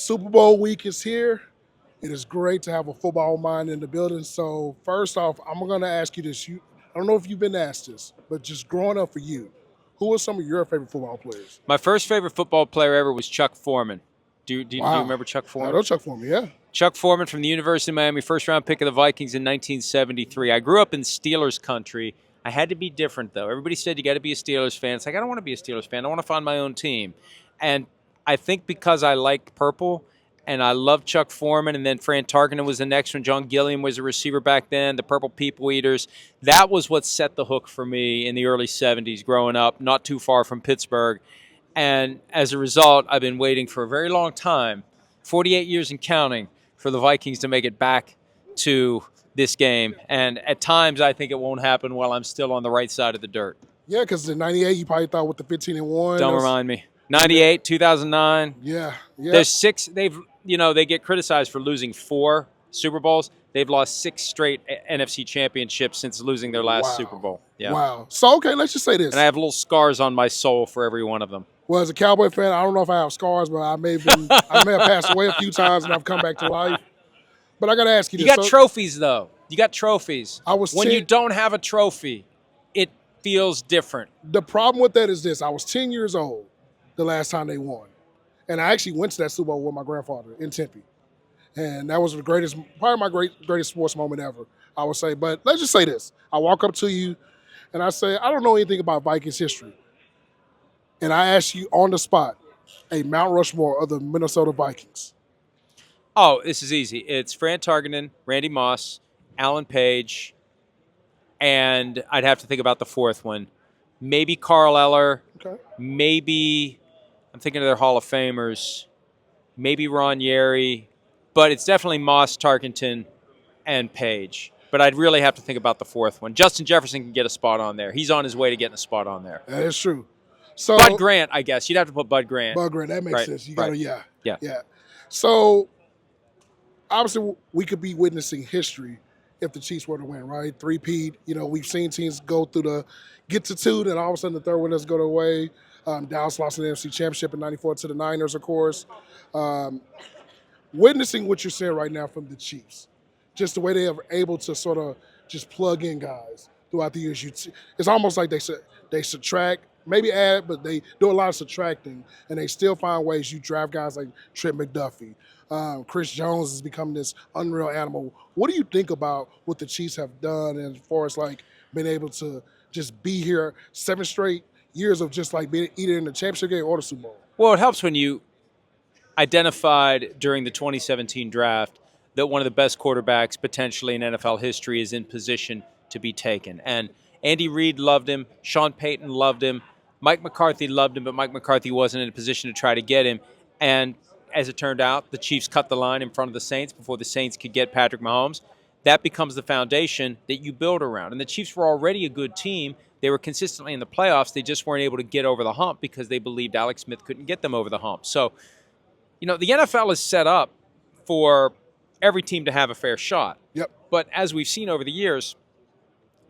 Super Bowl week is here. It is great to have a football mind in the building. So first off, I'm going to ask you this. I don't know if you've been asked this, but just growing up for you, who are some of your favorite football players? My first favorite football player ever was Chuck Foreman. Do you Wow. remember Chuck I Foreman? know Chuck for me, yeah. Chuck Foreman from the University of Miami, first round pick of the Vikings in 1973. I grew up in Steelers country. I had to be different, though. Everybody said you got to be a Steelers fan. It's like, I don't want to be a Steelers fan. I want to find my own team. And I think because I like purple and I love Chuck Foreman, and then Fran Tarkenton was the next one. John Gilliam was a receiver back then, the Purple People Eaters. That was what set the hook for me in the early 70s growing up, not too far from Pittsburgh. And as a result, I've been waiting for a very long time, 48 years and counting, for the Vikings to make it back to this game. And at times, I think it won't happen while I'm still on the right side of the dirt. Yeah, because in '98 you probably thought with the 15-1. Don't remind me. 98, 2009. Yeah, yeah. There's six. They get criticized for losing 4 Super Bowls. They've lost 6 straight NFC championships since losing their last Wow. Super Bowl. Yeah. Wow. So okay, let's just say this. And I have little scars on my soul for every one of them. Well, as a Cowboy fan, I don't know if I have scars, but I may have passed away a few times and I've come back to life. But I got to ask you You this. got trophies, though. You got trophies. When you 10 don't have a trophy, it feels different. The problem with that is this. I was 10 years old the last time they won. And I actually went to that Super Bowl with my grandfather in Tempe. And that was the greatest, probably my greatest sports moment ever, I would say. But let's just say this. I walk up to you and I say, I don't know anything about Vikings history. And I ask you on the spot, a Mount Rushmore of the Minnesota Vikings. Oh, this is easy. It's Fran Tarkenton, Randy Moss, Alan Page, and I'd have to think about the fourth one. Maybe Carl Eller. Okay. Maybe, I'm thinking of their Hall of Famers. Maybe Ron Yeri. But it's definitely Moss, Tarkenton, and Page. But I'd really have to think about the fourth one. Justin Jefferson can get a spot on there. He's on his way to getting a spot on there. That is true. So Bud Grant, I guess. You'd have to put Bud Grant. Bud Grant, that makes Right, sense. You right. gotta, Yeah. yeah. So obviously we could be witnessing history if the Chiefs were to win, right? Three-peat. We've seen teams go through get to 2, then all of a sudden the third one doesn't go their way. Dallas lost the NFC Championship in '94 to the Niners, of course. Witnessing what you're saying right now from the Chiefs, just the way they are able to sort of just plug in guys throughout the years. It's almost like they subtract, maybe add, but they do a lot of subtracting, and they still find ways. You draft guys like Trent McDuffie. Chris Jones has become this unreal animal. What do you think about what the Chiefs have done as far as like being able to just be here 7 straight years of just like being either in the championship game or the Super Bowl? Well, it helps when you identified during the 2017 draft that one of the best quarterbacks potentially in NFL history is in position to be taken. And Andy Reid loved him. Sean Payton loved him. Mike McCarthy loved him, but Mike McCarthy wasn't in a position to try to get him. And as it turned out, the Chiefs cut the line in front of the Saints before the Saints could get Patrick Mahomes. That becomes the foundation that you build around. And the Chiefs were already a good team. They were consistently in the playoffs. They just weren't able to get over the hump because they believed Alex Smith couldn't get them over the hump. So, the NFL is set up for every team to have a fair shot. Yep. But as we've seen over the years,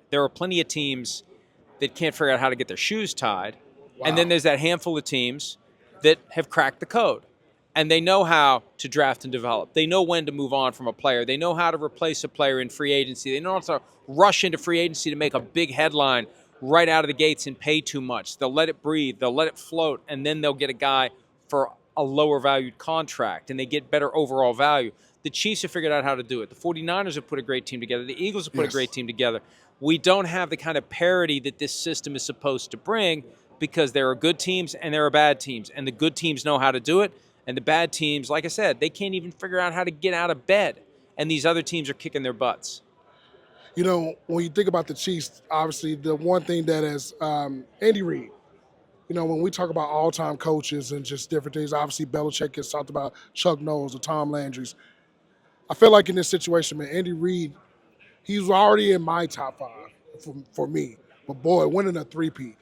there are plenty of teams that can't figure out how to get their shoes tied. Wow. And then there's that handful of teams that have cracked the code. And they know how to draft and develop. They know when to move on from a player. They know how to replace a player in free agency. They know how to rush into free agency to make a big headline right out of the gates and pay too much. They'll let it breathe. They'll let it float. And then they'll get a guy for a lower valued contract. And they get better overall value. The Chiefs have figured out how to do it. The 49ers have put a great team together. The Eagles have put a great team together. We don't have the kind of parity that this system is supposed to bring because there are good teams and there are bad teams. And the good teams know how to do it. And the bad teams, like I said, they can't even figure out how to get out of bed. And these other teams are kicking their butts. When you think about the Chiefs, obviously the one thing that is Andy Reid. When we talk about all-time coaches and just different things, obviously Belichick gets talked about, Chuck Knowles or Tom Landry's. I feel like in this situation, man, Andy Reid, he's already in my top 5 for me. But boy, winning a three-peat.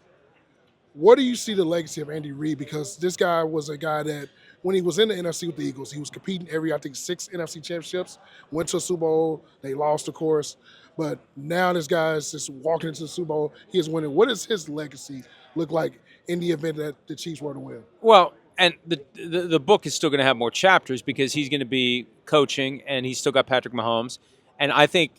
What do you see the legacy of Andy Reid? Because this guy was a guy that, when he was in the NFC with the Eagles, he was competing every, 6 NFC championships, went to a Super Bowl, they lost, of course. But now this guy is just walking into the Super Bowl. He is winning. What does his legacy look like in the event that the Chiefs were to win? Well, And the book is still going to have more chapters because he's going to be coaching and he's still got Patrick Mahomes. And I think,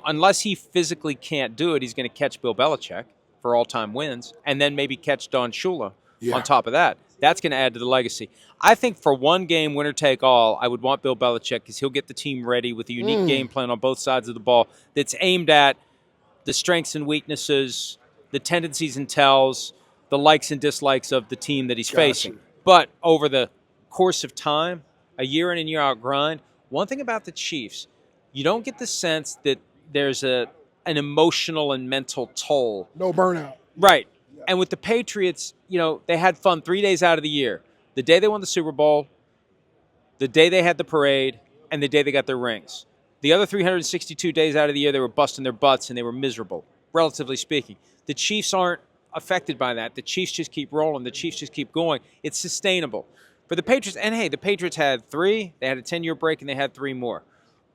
unless he physically can't do it, he's going to catch Bill Belichick for all-time wins and then maybe catch Don Shula on top of that. That's going to add to the legacy. I think for one game, winner take all, I would want Bill Belichick because he'll get the team ready with a unique game plan on both sides of the ball that's aimed at the strengths and weaknesses, the tendencies and tells, the likes and dislikes of the team that he's facing. But over the course of time, a year in and year out grind, one thing about the Chiefs, you don't get the sense that there's an emotional and mental toll. No burnout. Right. Yeah. And with the Patriots, they had fun 3 days out of the year. The day they won the Super Bowl, the day they had the parade, and the day they got their rings. The other 362 days out of the year, they were busting their butts and they were miserable, relatively speaking. The Chiefs aren't affected by that. The Chiefs just keep rolling. The Chiefs just keep going. It's sustainable. For the Patriots, and hey, the Patriots had 3. They had a 10-year break, and they had 3 more.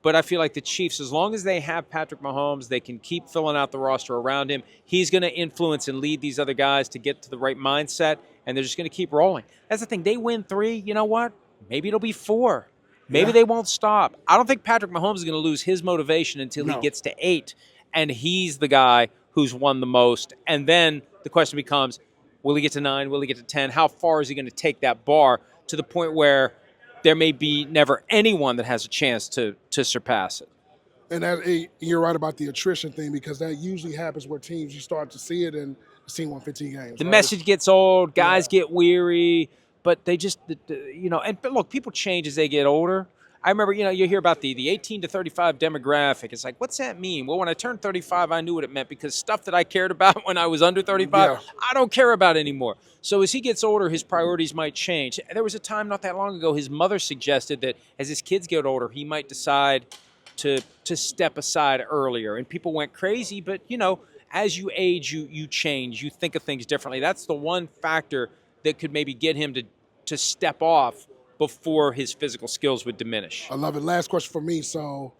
But I feel like the Chiefs, as long as they have Patrick Mahomes, they can keep filling out the roster around him. He's going to influence and lead these other guys to get to the right mindset, and they're just going to keep rolling. That's the thing. They win 3, you know what? Maybe it'll be 4. Maybe they won't stop. I don't think Patrick Mahomes is going to lose his motivation until he gets to 8, and he's the guy who's won the most. And then the question becomes, will he get to 9? Will he get to 10? How far is he going to take that bar to the point where there may be never anyone that has a chance to surpass it? And you're right about the attrition thing because that usually happens where teams, you start to see it and the team won 15 games. The message gets old, guys get weary, but they just, but look, people change as they get older. I remember, you hear about the 18 to 35 demographic. It's like, what's that mean? Well, when I turned 35, I knew what it meant because stuff that I cared about when I was under 35, I don't care about anymore. So as he gets older, his priorities might change. There was a time not that long ago, his mother suggested that as his kids get older, he might decide to step aside earlier. And people went crazy, but, as you age, you change. You think of things differently. That's the one factor that could maybe get him to step off before his physical skills would diminish. I love it. Last question for me. So,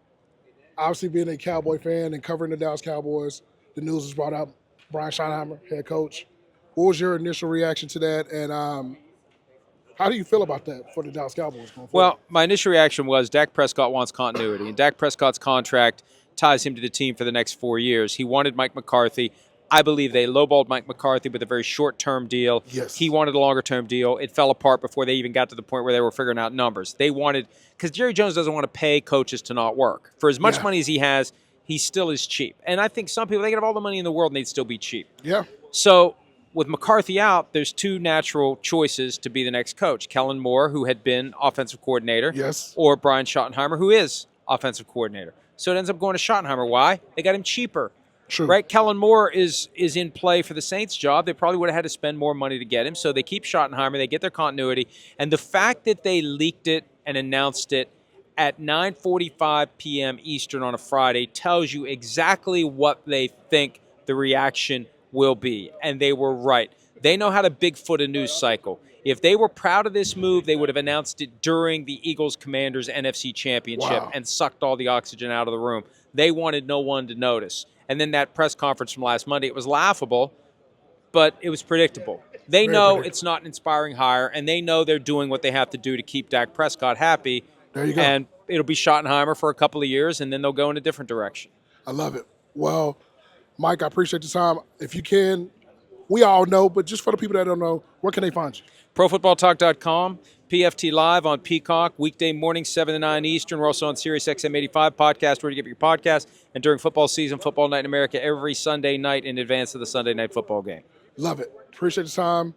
obviously being a Cowboy fan and covering the Dallas Cowboys, the news was brought up. Brian Schottenheimer, head coach. What was your initial reaction to that? And how do you feel about that for the Dallas Cowboys going forward? Well, my initial reaction was Dak Prescott wants continuity, and Dak Prescott's contract ties him to the team for the next 4 years. He wanted Mike McCarthy. I believe they lowballed Mike McCarthy with a very short-term deal. Yes. He wanted a longer-term deal. It fell apart before they even got to the point where they were figuring out numbers. They wanted – because Jerry Jones doesn't want to pay coaches to not work. For as much money as he has, he still is cheap. And I think some people, they could have all the money in the world and they'd still be cheap. Yeah. So with McCarthy out, there's 2 natural choices to be the next coach. Kellen Moore, who had been offensive coordinator. Yes. Or Brian Schottenheimer, who is offensive coordinator. So it ends up going to Schottenheimer. Why? They got him cheaper. True. Right? Kellen Moore is in play for the Saints job. They probably would have had to spend more money to get him. So they keep Schottenheimer. They get their continuity. And the fact that they leaked it and announced it at 9:45 p.m. Eastern on a Friday tells you exactly what they think the reaction will be. And they were right. They know how to Bigfoot a news cycle. If they were proud of this move, they would have announced it during the Eagles-Commanders NFC Championship and sucked all the oxygen out of the room. They wanted no one to notice. And then that press conference from last Monday, it was laughable, but it was predictable. They know it's not an inspiring hire, and they know they're doing what they have to do to keep Dak Prescott happy. There you go. And it'll be Schottenheimer for a couple of years, and then they'll go in a different direction. I love it. Well, Mike, I appreciate the time. If you can, we all know, but just for the people that don't know, where can they find you? ProFootballTalk.com, PFT Live on Peacock, weekday morning, 7 to 9 Eastern. We're also on Sirius XM 85 podcast, where you get your podcast. And during football season, Football Night in America, every Sunday night in advance of the Sunday night football game. Love it. Appreciate the time.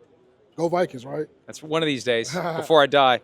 Go Vikings, right? That's one of these days before I die.